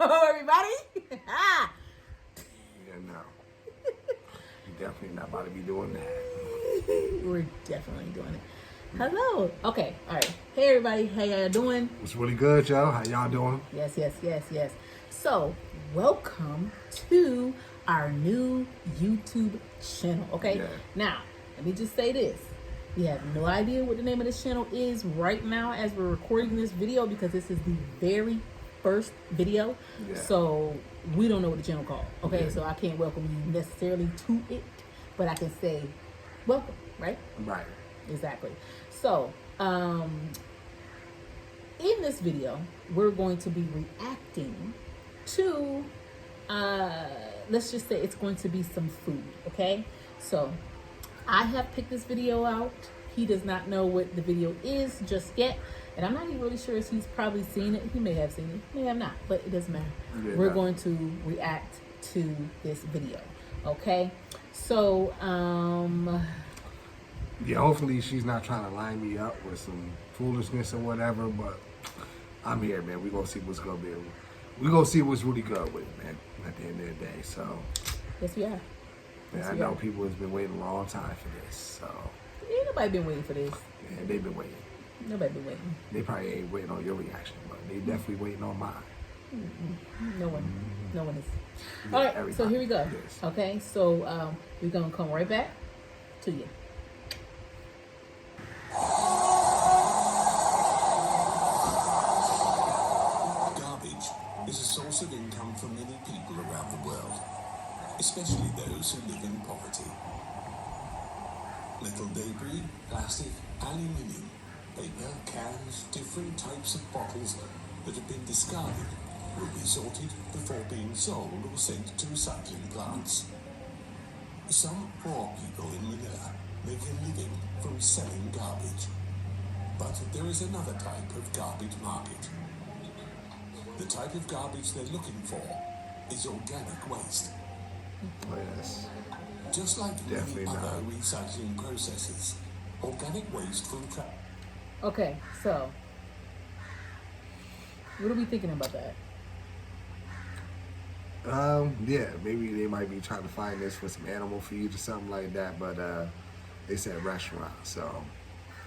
everybody. Yeah, no. You're definitely not about to be doing that. We're definitely doing it. Hello. Okay. All right. Hey, everybody. How y'all doing? It's really good, y'all. How y'all doing? Yes. So, welcome to our new YouTube channel. Okay. Yeah. Now, let me just say this. We have no idea what the name of this channel is right now as we're recording this video because this is the very first video. Yeah. So, we don't know what the channel called. Okay. Yeah. So, I can't welcome you necessarily to it, but I can say welcome, right? Right. Exactly. So, in this video, we're going to be reacting to, let's just say it's going to be some food, okay? So, I have picked this video out. He does not know what the video is just yet. And I'm not even really sure if he's probably seen it. He may have seen it, he may have not, but it doesn't matter. Yeah, we're going to react to this video, okay? So, yeah, hopefully she's not trying to line me up with some foolishness or whatever, but I'm here, man. We're going to see what's going to be. We're going to see what's really good with it, man, at the end of the day. So, yes, we are. yeah, I know people has been waiting a long time for this, so. Ain't nobody been waiting for this. Yeah, they've been waiting. Nobody been waiting. They probably ain't waiting on your reaction, but they definitely waiting on mine. No one is. Yeah, All right, so everybody here we go. is. Okay, so we're gonna come right back to you. Garbage is a source of income for many people around the world, especially those who live in poverty. Metal debris, plastic, aluminium, paper, cans, different types of bottles that have been discarded will be sorted before being sold or sent to recycling plants. Some poor people in Manilla make a living from selling garbage. But there is another type of garbage market. The type of garbage they're looking for is organic waste. Oh, yes. Just like Definitely many not. other recycling processes, organic waste from Okay, so what are we thinking about that? Yeah, maybe they might be trying to find this for some animal feed or something like that, but they said restaurant, so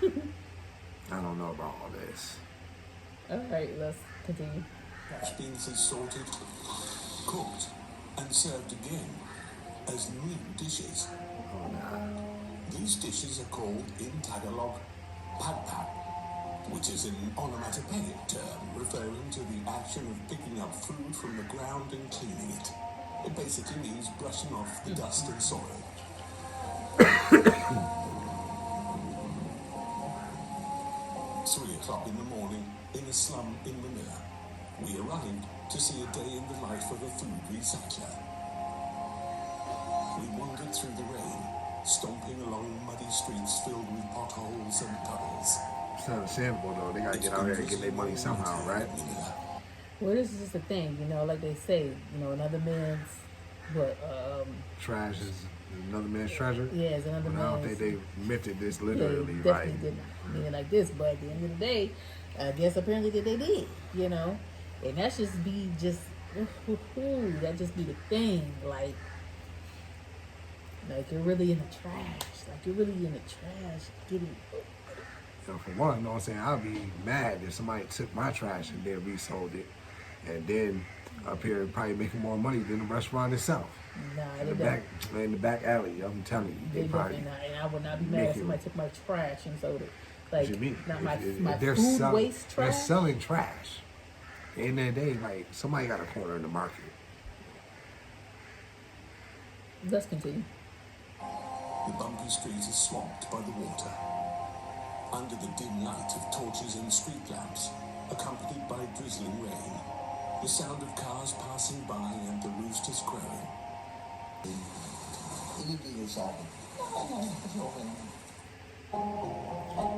I don't know about all this. All right, let's continue. bins is sorted, cooked, and served again as new dishes. Oh, nah. These dishes are called in Tagalog PAGPAG, which is an onomatopoeic term referring to the action of picking up food from the ground and cleaning it. It basically means brushing off the dust and soil. 3 o'clock in the morning in a slum in Manila, we arrived to see a day in the life of a food recycler. We wandered through the rain, stomping along muddy streets filled with potholes and puddles. It's understandable though. They gotta get out here and get their money somehow, right? Well, this is just the thing, like they say, another man's Trash is another man's treasure. yeah, it's another But I don't man's. think they meant it this Yeah, literally, they right? definitely did not mean it like this, but at the end of the day, I guess apparently that they did, and that's just be that just be the thing, like you're really in the trash, getting. So for one, you know what I'm saying, I'd be mad if somebody took my trash and then resold it, and then up here probably making more money than the restaurant itself. Nah, In the back alley, I'm telling you, they probably. definitely not, and I would not be mad if somebody took my trash and sold it. What Like, you mean? not If my they're food selling, waste trash. They're selling trash. At the end of the day, like somebody got a corner in the market. Let's continue. The bumpy street is swamped by the water. Under the dim light of torches and street lamps, accompanied by drizzling rain, the sound of cars passing by and the roosters crowing.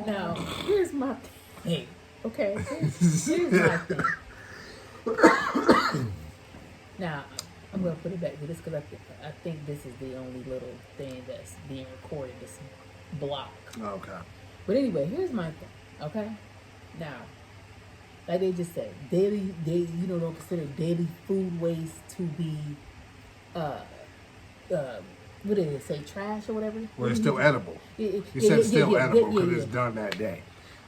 Now, here's my thing. Okay, here's my thing. Now, I'm gonna put it back to this because I think this is the only little thing that's being recorded. This block. Okay. But anyway, here's my thing. Okay. Now, like they just said, don't consider daily food waste to be, uh, what did it say, trash or whatever? Well, it's still edible. You You said it's still edible because it's done that day.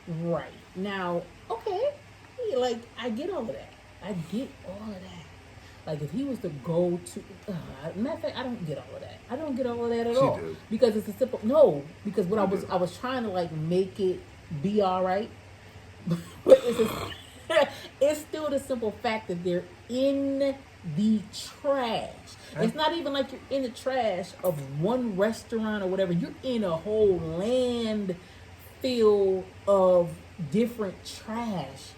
Right. Now, okay, like, I get all of that. I get all of that. Like, if he was to go to, matter of fact, I don't get all of that. I don't get all of that at all. Do. Because it's a simple, no, because what You do. I was trying to, like, make it be all right. But it's still the simple fact that they're in the trash. It's not even like you're in the trash of one restaurant or whatever. You're in a whole land fill of different trash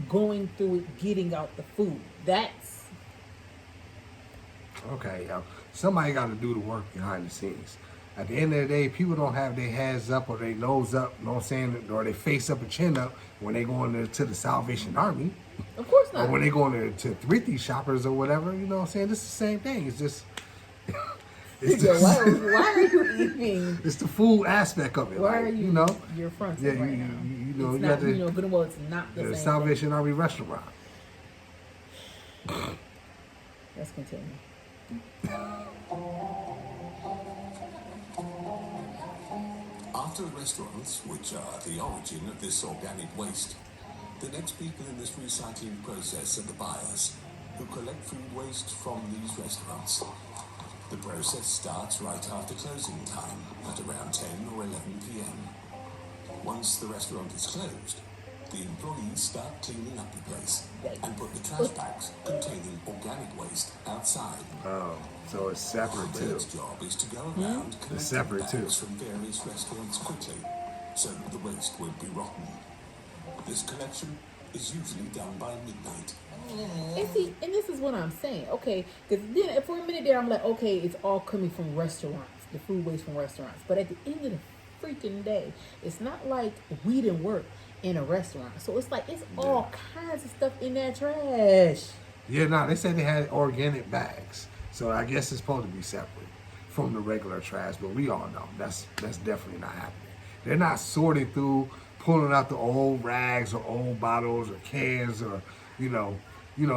going through it, getting out the food. That's Okay, yo. Somebody got to do the work behind the scenes. At the end of the day, people don't have their heads up or their nose up, you know what I'm saying, or their face up and chin up when they go into the Salvation Army. of course not. Or when they go to 3D shoppers or whatever, you know what I'm saying? It's the same thing. It's just... it's, Yo, just, why are you eating? it's the food aspect of it. Why like, are you? You know? You're fronting Yeah, right now. you know, It's you not, got the, good and well, it's not the the same Salvation Army restaurant. thing. Let's continue. After restaurants, which are the origin of this organic waste, the next people in this recycling process are the buyers, who collect food waste from these restaurants. The process starts right after closing time, at around 10 or 11 p.m. Once the restaurant is closed, the employees start cleaning up the place and put the trash bags containing organic waste outside. Oh, so it's separate too. Bird's job is to go around collecting separate too. bags from various restaurants quickly, so that the waste won't be rotten. This collection is usually done by midnight. And see, and this is what I'm saying. Okay, because then for a minute there, I'm like, okay, it's all coming from restaurants, the food waste from restaurants. But at the end of the freaking day, it's not like we didn't work in a restaurant. So it's like, it's all kinds of stuff in that trash. Yeah, no, they said they had organic bags. So I guess it's supposed to be separate from the regular trash, but we all know that's definitely not happening. They're not sorting through, pulling out the old rags or old bottles or cans or, you know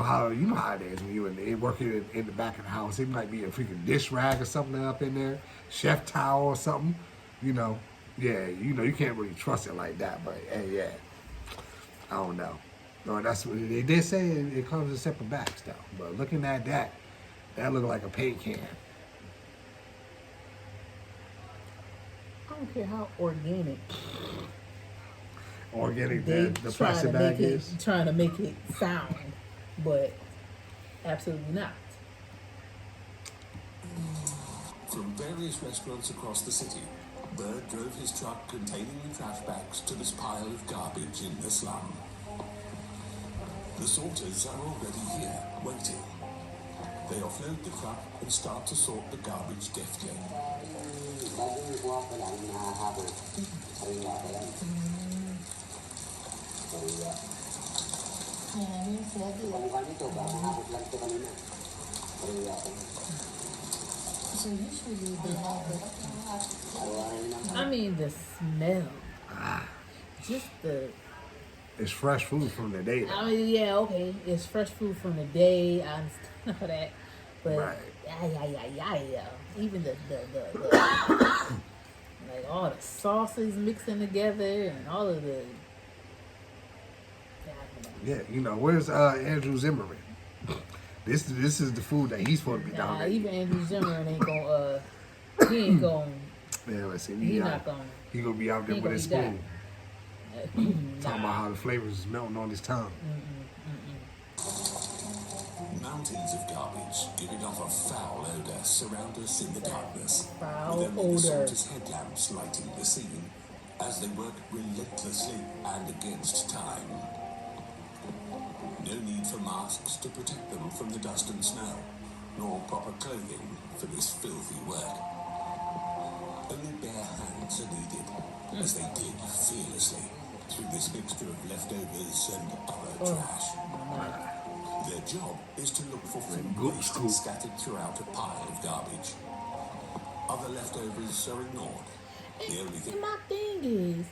how it is when you're working in the back of the house. It might be a freaking dish rag or something up in there, chef towel or something. Yeah, you can't really trust it like that. But hey, yeah, I don't know. No, that's what they did say. It comes in separate bags though. But looking at that looked like a paint can. I don't care how organic Organic, they the plastic bag is. trying to make it sound, but absolutely not. From various restaurants across the city, Bird drove his truck containing the trash bags to this pile of garbage in the slum. The sorters are already here, waiting. They offload the truck and start to sort the garbage deftly. I mean, the smell. Just the... It's fresh food from the day. I mean, yeah, okay. It's fresh food from the day. I understand all that. But, Right. yeah. Even the like all the sauces mixing together and all of the... Yeah, where's Andrew Zimmerman? This is the food that he's supposed to be down there. Even Andrew Zimmerman ain't gonna, he ain't gonna, Man, let's see. he not gonna. He gonna be out there He with gonna his be spoon, talking Nah. about how the flavors is melting on his tongue. Mountains of garbage giving off a foul odor surround us in the darkness, Foul with only the odor. sorters' headlamps lighting the scene as they work relentlessly and against time. No need for masks to protect them from the dust and smell, nor proper clothing for this filthy work. Only bare hands are needed as they dig fearlessly through this mixture of leftovers and other trash. Their job is to look for food waste scattered throughout a pile of garbage. Other leftovers are ignored. The only thing And my thing is,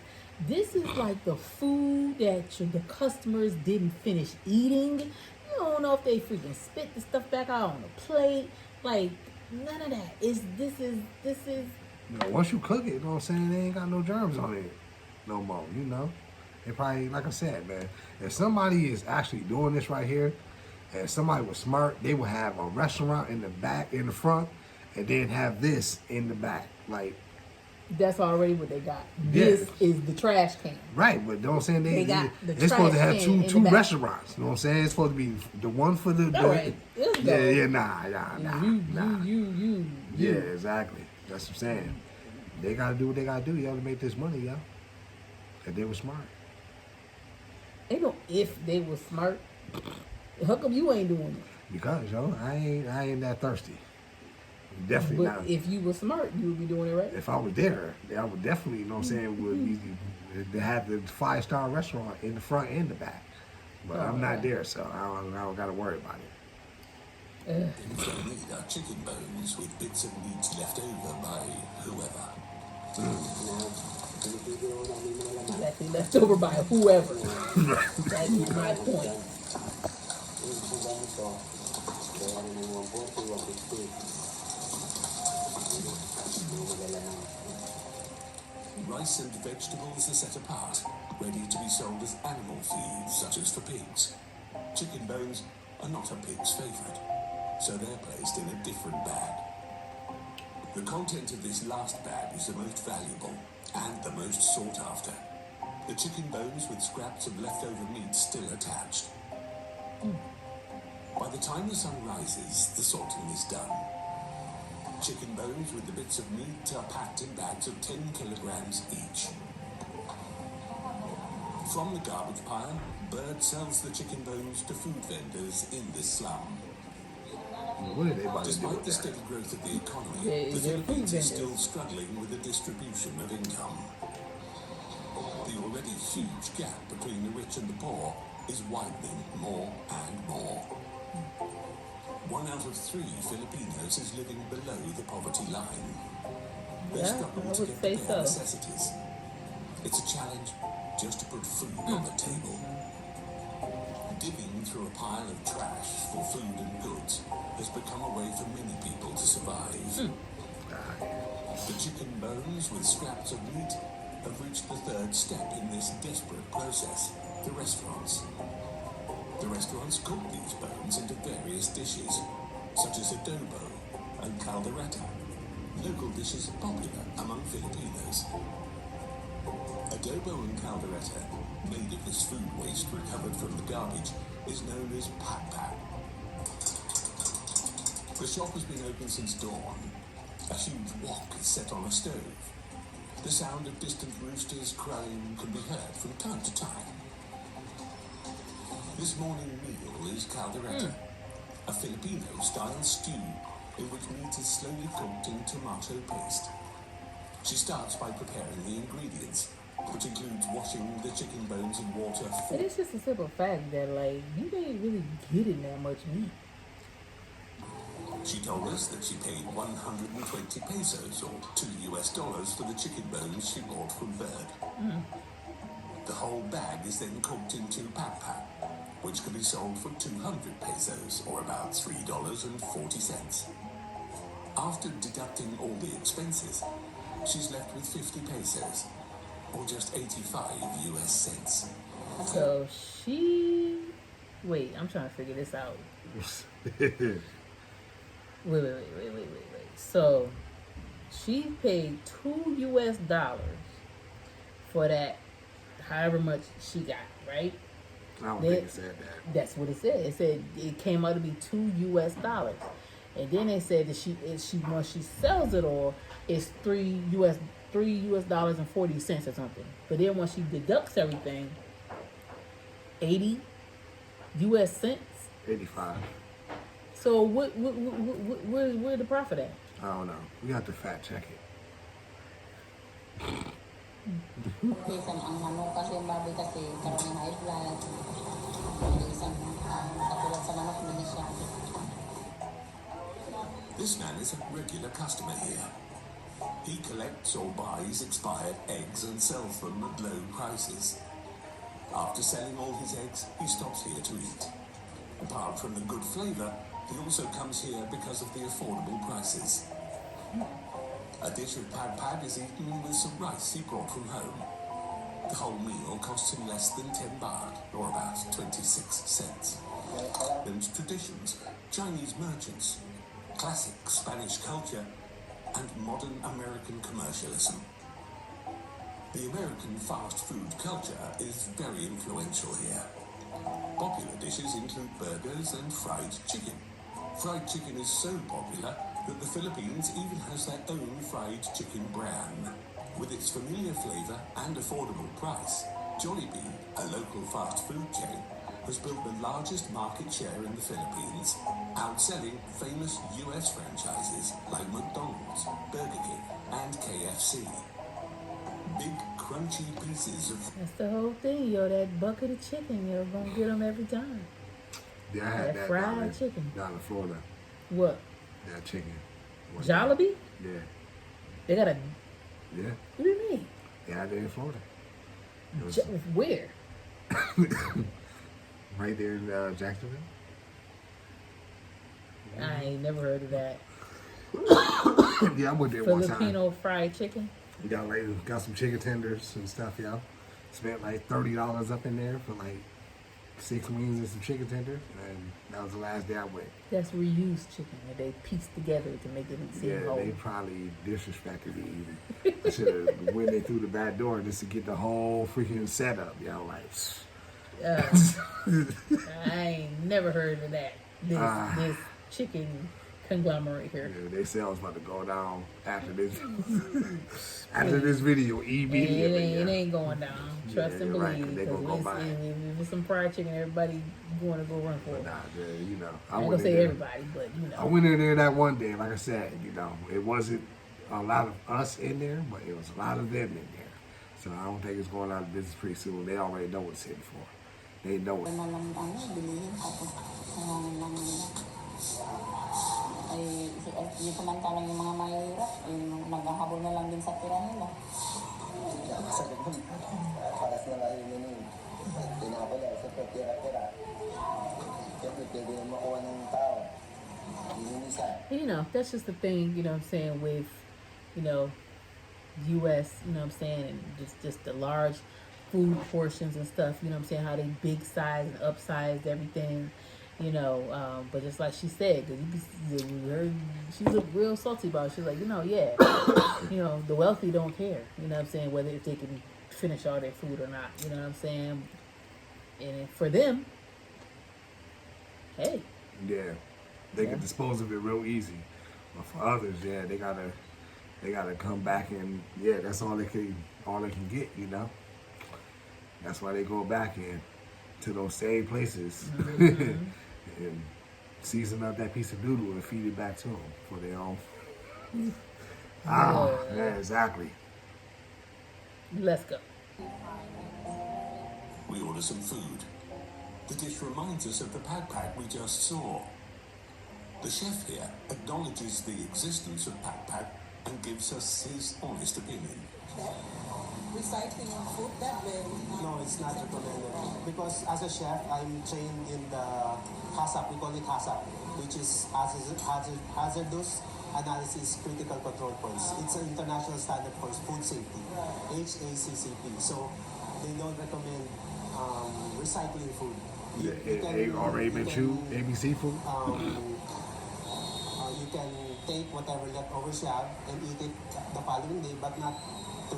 This is like the food that the customers didn't finish eating. You don't know if they freaking spit the stuff back out on the plate. Like none of that. This is. You know, once you cook it, you know what I'm saying, they ain't got no germs on it no more, you know. They probably, like I said, man, if somebody is actually doing this right here, and somebody was smart, they would have a restaurant in the back, in the front, and then have this in the back. Like, That's already what they got. Yeah. This is the trash can. right, but you know what I'm saying? They got the it's supposed to trash have can in two the back. restaurants. You know what I'm saying? It's supposed to be the one for the All right, let's go. yeah, nah. You. Yeah, exactly. That's what I'm saying. They gotta do what they gotta do, y'all, to make this money, y'all. And they were smart. Ain't no if they was smart. How come you ain't doing it? Because, yo, I ain't that thirsty. Definitely But not. if you were smart, you would be doing it right. If I was there, I would definitely, you know what I'm saying, would be to have the 5-star restaurant in the front and the back. But I'm not there, so I don't gotta worry about it. These are chicken bones with bits of meat left over by whoever. Exactly, left over by whoever. That is my point. Rice and vegetables are set apart, ready to be sold as animal feed, such as for pigs. Chicken bones are not a pig's favourite, so they're placed in a different bag. The content of this last bag is the most valuable and the most sought after. The chicken bones with scraps of leftover meat still attached. By the time the sun rises, the sorting is done. Chicken bones with the bits of meat are packed in bags of 10 kilograms each. From the garbage pile, Bird sells the chicken bones to food vendors in this slum. What are they about to do Despite with the that? steady growth of the economy, Yeah, the they're food Philippines is vendors. still struggling with the distribution of income. The already huge gap between the rich and the poor is widening more and more. 1 out of 3 Filipinos is living below the poverty line. They Yeah, struggle I to would get say bare so. necessities. It's a challenge just to put food on the table. Digging through a pile of trash for food and goods has become a way for many people to survive. The chicken bones with scraps of meat have reached the 3rd step in this desperate process, the restaurants. The restaurants cook these bones into various dishes, such as adobo and caldereta, local dishes popular among Filipinos. Adobo and caldereta, made of this food waste recovered from the garbage, is known as PAGPAG. The shop has been open since dawn. A huge wok is set on a stove. The sound of distant roosters crowing can be heard from time to time. This morning meal is caldereta, a Filipino-style stew in which meat is slowly cooked in tomato paste. She starts by preparing the ingredients, which includes washing the chicken bones in water But it's just a simple fact that, like, you ain't really getting that much meat. She told us that she paid 120 pesos, or $2 for the chicken bones she bought from Bird. The whole bag is then cooked into PAGPAG, which can be sold for 200 pesos, or about $3.40. After deducting all the expenses, she's left with 50 pesos, or just 85 US cents. So she... Wait, I'm trying to figure this out. Wait. So she paid $2 for that, however much she got, right? I don't think it said that. That's what it said. It said it came out to be $2, and then they said that she once she sells it all, it's $3 and 40 cents or something. But then once she deducts everything, 80 US cents. 85. So where's the profit at? I don't know. We have to fact check it. Minsan ang manok kasi yung baboy kasi karamihan high blood. Minsan katulad sa manok hindi siya. This man is a regular customer here. He collects or buys expired eggs and sells them at low prices. After selling all his eggs, he stops here to eat. Apart from the good flavour, he also comes here because of the affordable prices. A dish of PAGPAG is eaten with some rice he brought from home. The whole meal costs him less than 10 baht, or about 26 cents. And traditions, Chinese merchants, classic Spanish culture, and modern American commercialism. The American fast food culture is very influential here. Popular dishes include burgers and fried chicken. Fried chicken is so popular that the Philippines even has their own fried chicken brand. With its familiar flavour and affordable price, Jollibee, a local fast food chain, has built the largest market share in the Philippines, outselling famous US franchises like McDonald's, Burger King, and KFC. Big, crunchy pieces of... That's the whole thing, yo. That bucket of chicken, yo, gonna get them every time. Yeah, I had that fried chicken down in Florida. What? That chicken. Jollibee? Yeah. They got a... Yeah. What do you mean? Yeah, they're in Florida. Where? Right there in Jacksonville. I ain't never heard of that. Yeah, I went there one time. Filipino fried chicken? Got some chicken tenders and stuff, yo. Spent like $30 up in there for like 6 wings and some chicken tenders, and that was the last day I went. That's reused chicken that they pieced together to make it seem whole. They probably disrespected me even. I should have went in through the back door just to get the whole freaking setup, yo. Like, I ain't never heard of that. This chicken conglomerate here. Yeah, they sales about to go down after this after this video immediately. It ain't going down. Trust and right, believe. they gonna go buy it. If it's some fried chicken, everybody going to go run for it. Nah, you know, I ain't gonna say everybody, but you know. I went in there that one day, like I said, you know, it wasn't a lot of us in there, but it was a lot of them in there. So I don't think it's going out of business pretty soon. They already know what it's hitting for. They know it. Ay, yung samantalang yung mga mahirap, yung naghahabol na lang din sa tira nila. Sa ganun, para sa mga yun, pinapala, sa tira-tira. Siyempre, pwede na makuha ng tao. You know, that's just the thing, you know what I'm saying, with, you know, U.S., you know what I'm saying, and just the large food portions and stuff, you know what I'm saying, how they big size and upsized everything. You know, but just like she said, she was real salty about it. She's like, you know, you know, the wealthy don't care. You know what I'm saying? Whether if they can finish all their food or not. You know what I'm saying? And for them, hey. Yeah, they can dispose of it real easy. But for others, yeah, they gotta come back and that's all they can get. You know, that's why they go back in to those same places. Mm-hmm. And season up that piece of noodle and feed it back to them for their own. Yeah, exactly. Let's go. We order some food. The dish reminds us of the PAGPAG we just saw. The chef here acknowledges the existence of PAGPAG and gives us his honest opinion. Recycling food that way? No, it's not recommended. Because as a chef, I'm trained in the HACCP, we call it HACCP, which is Hazardous Analysis Critical Control Points. It's an international standard for food safety, HACCP. So they don't recommend recycling food. They already been chewed, ABC food? You can take whatever leftovers you have and eat it the following day, but not to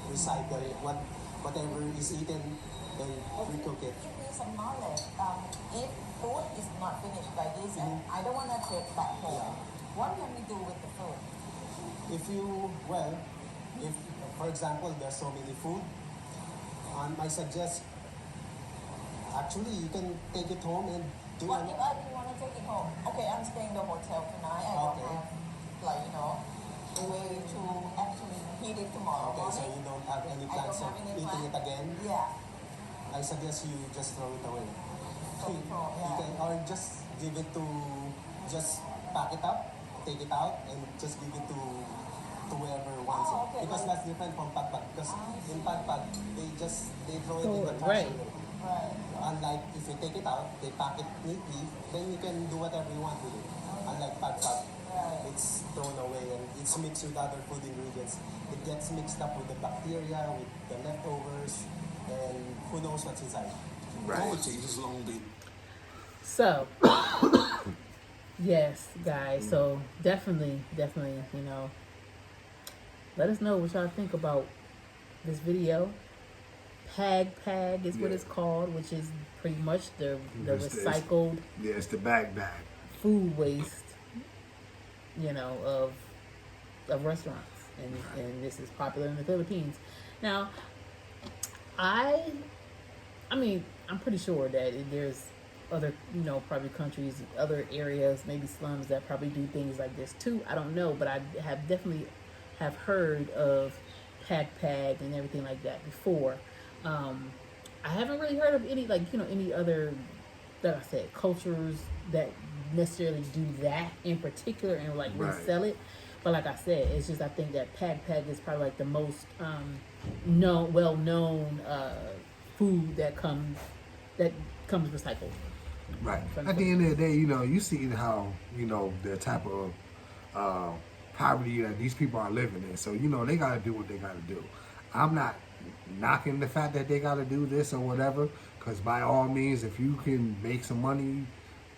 recycle it. Whatever is eaten, then recook it. Please acknowledge, if food is not finished by this and I don't want to take back home, what can we do with the food? If for example, there's so many food, I suggest, actually you can take it home and do What if I do want to take it home? Okay, I'm staying in the hotel tonight. I don't have, like, you know, a way to actually heat it tomorrow. Okay, so you don't have any plans of eating it again? Yeah. I suggest you just throw it away. Throw it home, You can, or just give it to, just pack it up, take it out, and just give it to to whoever wants Oh, it. okay. Because that's different from PAGPAG. Because in PAGPAG, they throw it in the Throw it, trash. right. Right. Unlike if you take it out, they pack it neatly, then you can do whatever you want with it. Unlike PAGPAG, it's thrown away and it's mixed with other food ingredients. It gets mixed up with the bacteria, with the leftovers, and who knows what's inside. Quality has long been So, yes, guys. So definitely, you know, let us know what y'all think about this video. PAGPAG is what Yeah. it's called, which is pretty much the It's the- recycled Yeah, it's the bag. food waste, you know, of restaurants, and this is popular in the Philippines. Now, I mean, I'm pretty sure that there's other, you know, probably countries, other areas, maybe slums that probably do things like this too. I don't know, but I have definitely have heard of PAGPAG and everything like that before. I haven't really heard of any, like, you know, any other, that I said, cultures that necessarily do that in particular and like Right. resell it. But like I said, it's just, I think that PAGPAG is probably like the most well known food that comes recycled. Right. From At the end of the day, you know, you see how, you know, the type of poverty that these people are living in. So, you know, they got to do what they got to do. I'm not knocking the fact that they got to do this or whatever, because by all means, if you can make some money,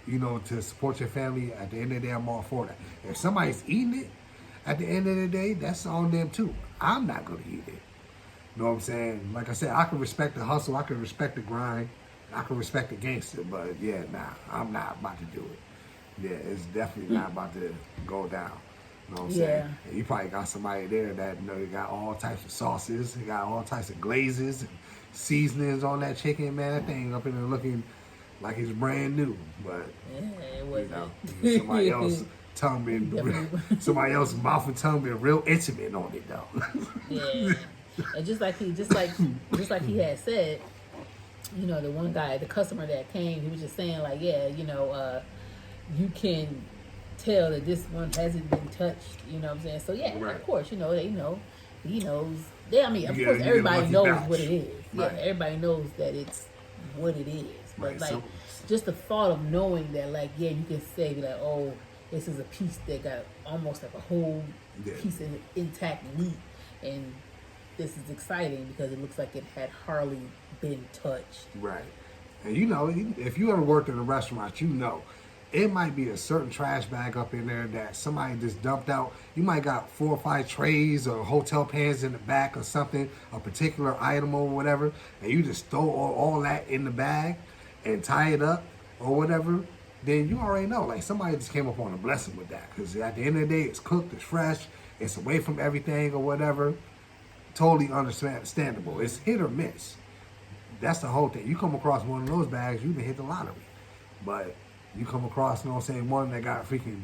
you know, to support your family, at the end of the day, I'm all for that. If somebody's eating it, at the end of the day, that's on them too. I'm not going to eat it. You know what I'm saying? Like I said, I can respect the hustle, I can respect the grind, I can respect the gangster, but yeah, nah, I'm not about to do it. Yeah, it's definitely not about to go down. You know what I'm saying? Yeah. And you probably got somebody there that, you know, they got all types of sauces, they got all types of glazes and seasonings on that chicken, man. That thing up in there looking like it's brand new. But Yeah, it you wasn't. know, somebody else tongue been Definitely. somebody else's mouth and tongue been real intimate on it though. Yeah, and just like he had said, you know, the one guy, the customer that came, he was just saying like, yeah, you know, you can tell that this one hasn't been touched. You know what I'm saying? So yeah, Right. of course, you know, he knows. I mean, of You course, get a everybody lucky knows batch. what it is. Yeah, Right. everybody knows that it's what it is. But Right, like, so- just the thought of knowing that, like, yeah, you can say like, oh, this is a piece that got almost like a whole Yeah. piece of intact meat, and this is exciting because it looks like it had hardly been touched. Right. And you know, if you ever worked in a restaurant, you know, it might be a certain trash bag up in there that somebody just dumped out. You might got 4 or 5 trays or hotel pans in the back or something, a particular item or whatever, and you just throw all that in the bag and tie it up or whatever, then you already know, like, somebody just came up on a blessing with that. Because at the end of the day, it's cooked, it's fresh, it's away from everything or whatever. Totally understandable. It's hit or miss. That's the whole thing. You come across one of those bags, you can hit the lottery. But you come across, you know what I'm saying, one that got freaking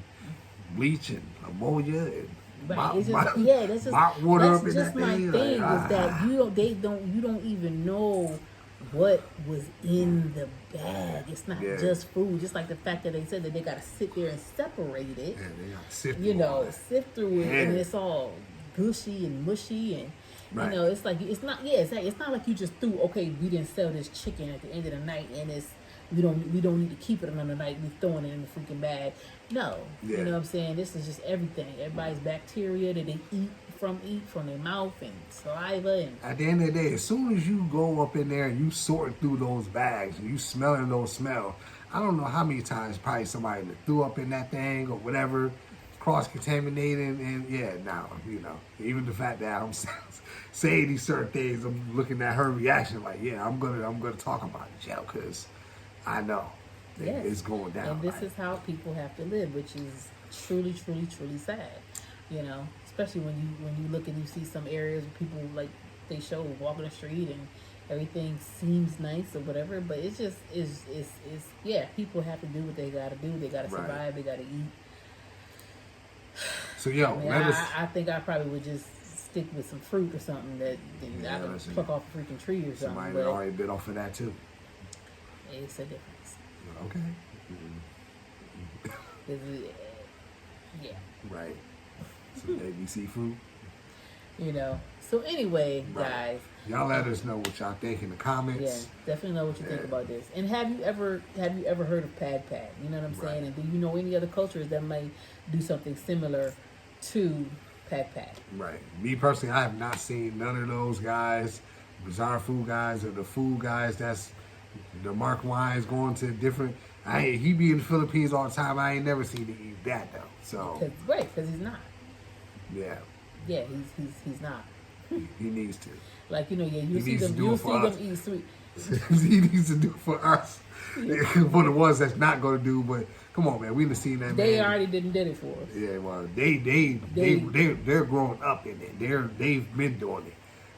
bleach and ammonia and Right. It's just, yeah, that's just mop water that's up in just that my thing. thing Like, is that you don't even know what was in the bag. It's not Yeah. just food. Just like the fact that they said that they gotta sit there and separate it. yeah, they got to sift You through all know, that. sift through it, and Yeah. it's all gushy and mushy, and Right. you know, it's like it's not. Yeah, it's not like you just threw. Okay, we didn't sell this chicken at the end of the night, and we don't need to keep it another night. We throwing it in the freaking bag. No, Yeah. you know what I'm saying. This is just everything. Everybody's bacteria that they eat from their mouth and saliva and At the end of the day, as soon as you go up in there and you sorting through those bags and you smelling those smells, I don't know how many times probably somebody that threw up in that thing or whatever, cross-contaminated, and yeah, now, you know, even the fact that I'm saying these certain things, I'm looking at her reaction like, yeah, I'm gonna talk about it, Joe, because I know that yes. it's going down. And this like, is how people have to live, which is truly, truly, truly sad. You know, especially when you look and you see some areas where people like they show walking the street and everything seems nice or whatever, but it's just is yeah. People have to do what they got to do. They got to Right. survive. They got to eat. so yo, I mean, let us. I think I probably would just stick with some fruit or something that Yeah, I could listen. pluck off a freaking tree or something. Somebody But that already bit off of that too. it's a difference. Okay. Yeah. Right. Some baby seafood. You know. So anyway, Right. guys. Y'all let us know what y'all think in the comments. Yeah, definitely know what you think Yeah. about this. And have you ever heard of PAGPAG? You know what I'm saying? Right. And do you know any other cultures that may do something similar to PAGPAG? Right. Me personally, I have not seen none of those guys, bizarre food guys or the food guys that's the Mark Wines going to different. He be in the Philippines all the time. I ain't never seen him eat that though. So Because he's not. yeah, Yeah, he's not. he needs to. Like, you know, yeah, you He see needs to them, do you it for see us. them eat sweet. He needs to do it for us. For the ones that's not going to do, but come on, man, we done seen that. They man. already did it for us. Yeah, well, they're growing up in it. They've been doing it.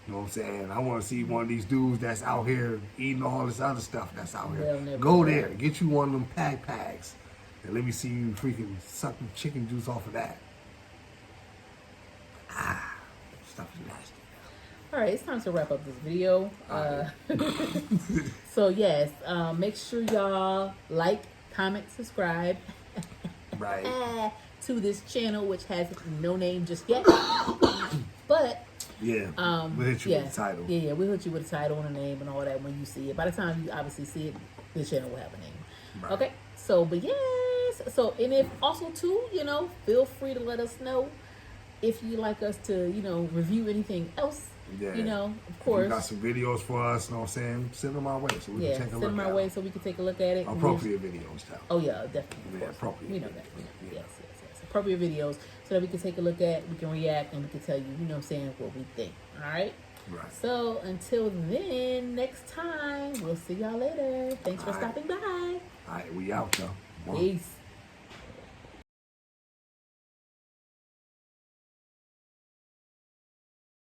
You know what I'm saying? I want to see one of these dudes that's out here eating all this other stuff that's out They'll here. never Go do there, that. get you one of them PAGPAGs, and let me see you freaking suck the chicken juice off of that. Stuff is nasty. All right, it's time to wrap up this video. All So yes, make sure y'all like, comment, subscribe Right? to this channel, which has no name just yet. But Yeah. We'll hit you yeah, with the title. Yeah, we'll hit you with a title and a name and all that when you see it. By the time you obviously see it, the channel will have a name. Right. Okay. So, but yes. So, and if also too, you know, feel free to let us know if you like us to, you know, review anything else. Yeah. You know, of If you course. got some videos for us, you know what I'm saying? Send them our way so we Yeah, can take a send look them at our way them. so we can take a look at it. Appropriate videos, though. Oh yeah, definitely. Of Yeah, course. appropriate We know that. videos, yeah. Yes. Appropriate videos so that we can take a look at, we can react, and we can tell you, you know what I'm saying, what we think. All right? Right. So until then, next time, we'll see y'all later. Thanks for All right. stopping by. All right, we out, though. Peace.